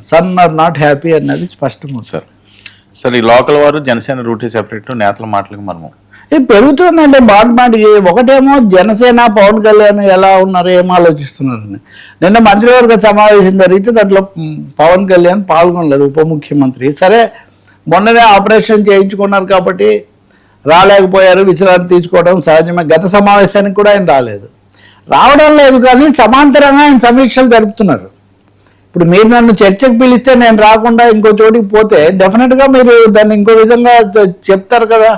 Sun are not happy అన్నది స్పష్టం sir. Sir ఈ లోకల్ వారు జనసేన రూట్ సెపరేట్ నేతల మాటలకు మనము ఇది పెరుగుతుందండి మాటికి. ఒకటేమో జనసేన పవన్ కళ్యాణ్ ఎలా ఉన్నారు, ఏం ఆలోచిస్తున్నారని. నిన్న మంత్రివర్గ సమావేశం జరిగితే దాంట్లో పవన్ కళ్యాణ్ పాల్గొనలేదు, ఉప ముఖ్యమంత్రి. సరే మొన్ననే ఆపరేషన్ చేయించుకున్నారు కాబట్టి రాలేకపోయారు, విశ్రాంతి తీసుకోవడం సహజమే. గత సమావేశానికి కూడా ఆయన రావడం లేదు, కానీ సమాంతరంగా ఆయన సమీక్షలు జరుపుతున్నారు. ఇప్పుడు మీరు నన్ను చర్చకు పిలిస్తే నేను రాకుండా ఇంకో చోటికి పోతే డెఫినెట్గా మీరు దాన్ని ఇంకో విధంగా చెప్తారు కదా.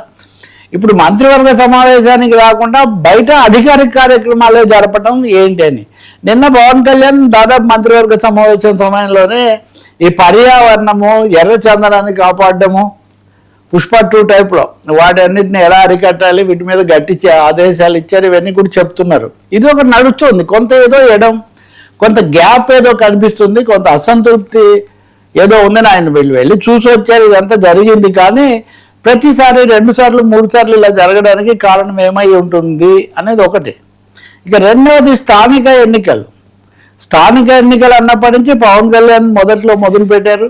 ఇప్పుడు మంత్రివర్గ సమావేశానికి రాకుండా బయట అధికారిక కార్యక్రమాలే జరపడం ఏంటి అని. నిన్న పవన్ కళ్యాణ్ దాదాపు మంత్రివర్గ సమావేశం సమయంలోనే ఈ పర్యావరణము, ఎర్రచందనాన్ని కాపాడము, పుష్ప 2 టైప్లో వాటి అన్నింటిని ఎలా అరికట్టాలి, వీటి మీద గట్టి ఆదేశాలు ఇచ్చారు. ఇవన్నీ కూడా చెప్తున్నారు. ఇది ఒకటి నడుస్తుంది. కొంత ఏదో ఎడం, కొంత గ్యాప్ ఏదో కనిపిస్తుంది, కొంత అసంతృప్తి ఏదో ఉందని ఆయన వెళ్ళి చూసి వచ్చారు. ఇదంతా జరిగింది, కానీ ప్రతిసారి 2 సార్లు 3 సార్లు ఇలా జరగడానికి కారణం ఏమై ఉంటుంది అనేది ఒకటి. ఇక రెండవది స్థానిక ఎన్నికలు. స్థానిక ఎన్నికలు అన్నప్పటి నుంచి పవన్ కళ్యాణ్ మొదట్లో మొదలు పెట్టారు.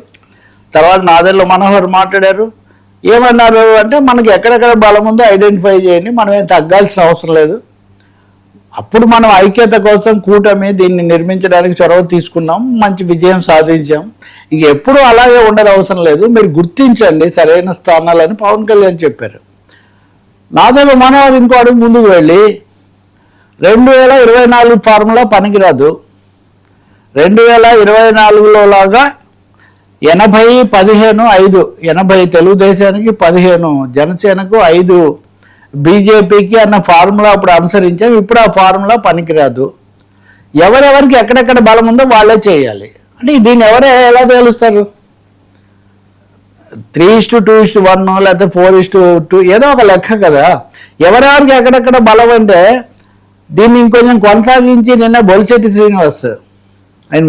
తర్వాత నాదెళ్ల మనోహర్ మాట్లాడారు. ఏమన్నారు అంటే, మనకి ఎక్కడెక్కడ బలం ఉందో ఐడెంటిఫై చేయండి, మనం ఏం తగ్గాల్సిన అవసరం లేదు. అప్పుడు మనం ఐక్యత కోసం కూటమి దీన్ని నిర్మించడానికి చొరవ తీసుకున్నాం, మంచి విజయం సాధించాం. ఇంకెప్పుడు అలాగే ఉండని అవసరం లేదు, మీరు గుర్తించండి సరైన స్థానాలని పవన్ కళ్యాణ్ చెప్పారు. నాదెళ్ల మనోహర్ ఇంకో అడుగు ముందుకు వెళ్ళి 2024 ఫార్ములా పనికిరాదు, 2024లో లాగా 80-15-5, 80 తెలుగుదేశానికి, 15 జనసేనకు, 5 బీజేపీకి అన్న ఫార్ములా అప్పుడు అనుసరించాం. ఇప్పుడు ఆ ఫార్ములా పనికిరాదు, ఎవరెవరికి ఎక్కడెక్కడ బలం ఉందో వాళ్ళే చేయాలి అంటే దీన్ని ఎవరు ఎలా తేలుస్తారు? 3:2:1 లేకపోతే 4:2 ఏదో ఒక లెక్క కదా. ఎవరెవరికి ఎక్కడెక్కడ బలం అంటే దీన్ని ఇంకొంచెం కొనసాగించి నిన్న బొలిశెట్టి శ్రీనివాస్ ఆయన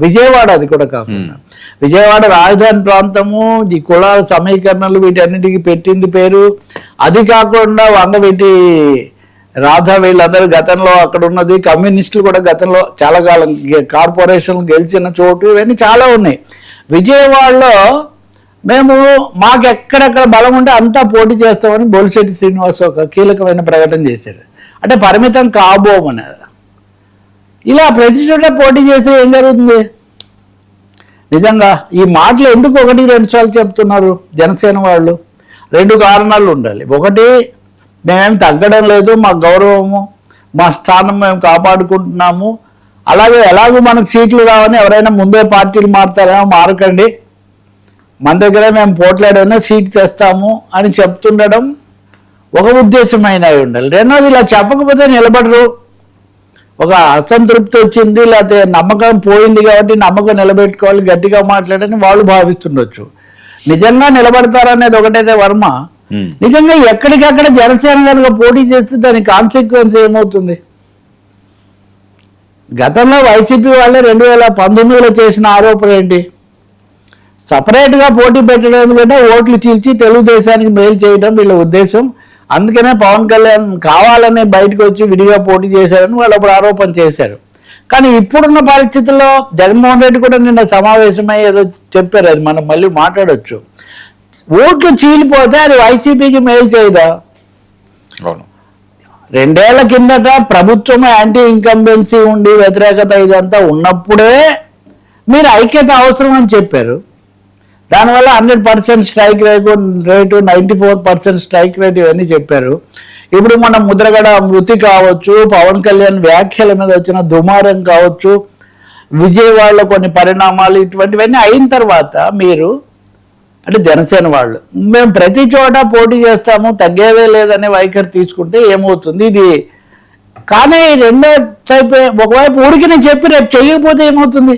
విజయవాడ అది కూడా కాకుండా విజయవాడ రాజధాని ప్రాంతము, ఈ కులాల సమీకరణలు వీటన్నిటికీ పెట్టింది పేరు. అది కాకుండా వంగవీటి రాధా వీళ్ళందరూ గతంలో అక్కడ ఉన్నది, కమ్యూనిస్టులు కూడా గతంలో చాలా కాలం కార్పొరేషన్ గెలిచిన చోటు, ఇవన్నీ చాలా ఉన్నాయి. విజయవాడలో మేము మాకు ఎక్కడెక్కడ బలం ఉంటే అంతా పోటీ చేస్తామని బొలిశెట్టి శ్రీనివాస్ ఒక కీలకమైన ప్రకటన చేశారు. అంటే పరిమితం కాబోమనేది. ఇలా ప్రతి చోట పోటీ చేస్తే ఏం జరుగుతుంది? నిజంగా ఈ మాటలు ఎందుకు 1-2 సార్లు చెప్తున్నారు జనసేన వాళ్ళు? 2 కారణాలు ఉండాలి. ఒకటి, మేమేం తగ్గడం లేదు, మా గౌరవము, మా స్థానం మేము కాపాడుకుంటున్నాము, అలాగే ఎలాగో మనకు సీట్లు రావని ఎవరైనా ముందే పార్టీలు మారుతారేమో, మారకండి, మన దగ్గర మేము పోట్లాడైనా సీట్ తెస్తాము అని చెప్తుండడం ఒక ఉద్దేశమైన ఉండాలి. రెండోది, ఇలా చెప్పకపోతే నిలబడరు, ఒక అసంతృప్తి వచ్చింది లేకపోతే నమ్మకం పోయింది కాబట్టి నమ్మకం నిలబెట్టుకోవాలి, గట్టిగా మాట్లాడని వాళ్ళు భావిస్తుండొచ్చు. నిజంగా నిలబడతారనేది ఒకటైతే వర్మ, నిజంగా ఎక్కడికక్కడ జనసేన కనుక పోటీ చేస్తే దాని కాన్సిక్వెన్స్ ఏమవుతుంది? గతంలో వైసీపీ వాళ్ళే 2019లో చేసిన ఆరోపణ ఏంటి? సపరేట్గా పోటీ పెట్టడం ఎందుకంటే ఓట్లు చీల్చి తెలుగుదేశానికి మేలు చేయడం వీళ్ళ ఉద్దేశం. అందుకనే పవన్ కళ్యాణ్ కావాలనే బయటకు వచ్చి విడిగా పోటీ చేశారని వాళ్ళు అప్పుడు ఆరోపణ చేశారు. కానీ ఇప్పుడున్న పరిస్థితుల్లో జగన్మోహన్ రెడ్డి కూడా నిన్న సమావేశమై ఏదో చెప్పారు, అది మనం మళ్ళీ మాట్లాడవచ్చు. ఓట్లు చీలిపోతే అది వైసీపీకి మేలు చేయదా? 2 ఏళ్ల కిందట ప్రభుత్వం యాంటీ ఇన్కంబెన్సీ ఉండి వ్యతిరేకత ఇదంతా ఉన్నప్పుడే మీరు ఐక్యత అవసరం అని చెప్పారు. దానివల్ల 100% స్ట్రైక్ రేటు, 94% స్ట్రైక్ రేట్ ఇవన్నీ చెప్పారు. ఇప్పుడు మన ముద్రగడ మృతి కావచ్చు, పవన్ కళ్యాణ్ వ్యాఖ్యల మీద వచ్చిన దుమారం కావచ్చు, విజయవాడలో కొన్ని పరిణామాలు, ఇటువంటివన్నీ అయిన తర్వాత మీరు అంటే జనసేన వాళ్ళు మేము ప్రతి చోట పోటీ చేస్తాము, తగ్గేదే లేదనే వైఖరి తీసుకుంటే ఏమవుతుంది? ఇది కానీ రెండో టైప్, ఒకవైపు ఊరికినే చెప్పి రేపు చేయకపోతే ఏమవుతుంది?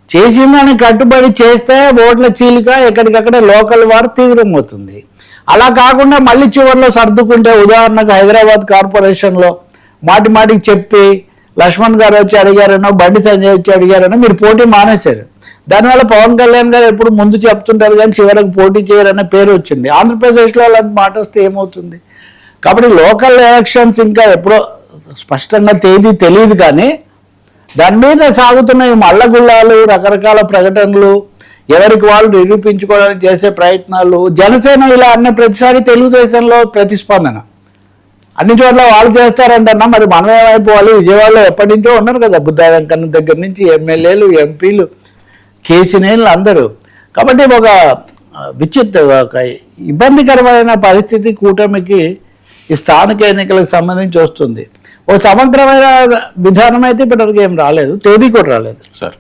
చేసిందని కట్టుబడి చేస్తే ఓట్ల చీలిక ఎక్కడికక్కడ లోకల్ వారు తీవ్రమవుతుంది. అలా కాకుండా మళ్ళీ చివరిలో సర్దుకుంటే, ఉదాహరణకు హైదరాబాద్ కార్పొరేషన్లో మాటికి చెప్పి లక్ష్మణ్ గారు వచ్చి అడిగారనో, బండి సంజయ్ వచ్చి అడిగారనో మీరు పోటీ మానేశారు. దానివల్ల పవన్ కళ్యాణ్ గారు ఎప్పుడు ముందు చెప్తుంటారు కానీ చివరికి పోటీ చేయరనే పేరు వచ్చింది. ఆంధ్రప్రదేశ్లో అలాంటి మాట వస్తే ఏమవుతుంది? కాబట్టి లోకల్ ఎలక్షన్స్ ఇంకా ఎప్పుడో స్పష్టంగా తేదీ తెలియదు, కానీ దాని మీద సాగుతున్న ఈ మల్లగుల్లాలు, రకరకాల ప్రకటనలు, ఎవరికి వాళ్ళు నిరూపించుకోవడానికి చేసే ప్రయత్నాలు, జనసేన ఇలా అన్న ప్రతిసారి తెలుగుదేశంలో ప్రతిస్పందన అన్ని చోట్ల వాళ్ళు చేస్తారంటన్నా మరి మనం ఏమైపోవాలి? విజయవాడలో ఎప్పటి నుంచో ఉన్నారు కదా, బుద్ధా వెంకన్న దగ్గర నుంచి ఎమ్మెల్యేలు, ఎంపీలు, కేసీనేలు అందరూ. కాబట్టి ఒక ఒక ఇబ్బందికరమైన పరిస్థితి కూటమికి ఈ స్థానిక ఎన్నికలకు సంబంధించి వస్తుంది. ఓ సమగ్రమైన విధానం అయితే ఇప్పటివరకు ఏం రాలేదు, తేదీ కూడా రాలేదు. సార్